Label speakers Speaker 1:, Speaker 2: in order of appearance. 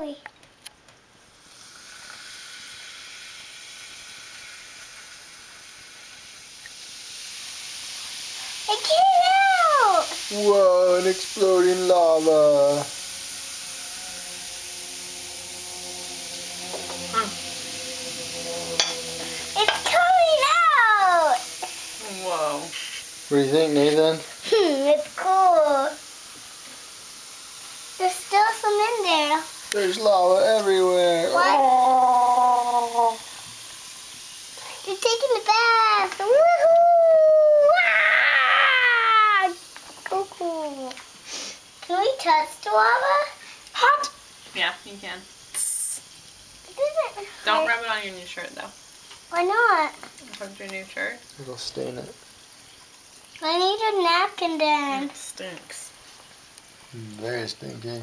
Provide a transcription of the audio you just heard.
Speaker 1: It came out!
Speaker 2: Whoa, an exploding lava.
Speaker 1: It's coming out!
Speaker 3: Whoa.
Speaker 2: What do you think, Nathan?
Speaker 1: It's cool. There's still some in there.
Speaker 2: There's lava everywhere.
Speaker 1: What?
Speaker 2: Oh.
Speaker 1: You're taking the bath. Woohoo! Ah! So cool. Can we touch the lava?
Speaker 3: Hot! Yeah, you can.
Speaker 1: It doesn't
Speaker 3: Don't
Speaker 1: hurt.
Speaker 3: rub it on your new shirt, though.
Speaker 1: Why not?
Speaker 3: Rub your new shirt.
Speaker 2: It'll stain it.
Speaker 1: I need a napkin then.
Speaker 3: It stinks.
Speaker 2: Very stinky.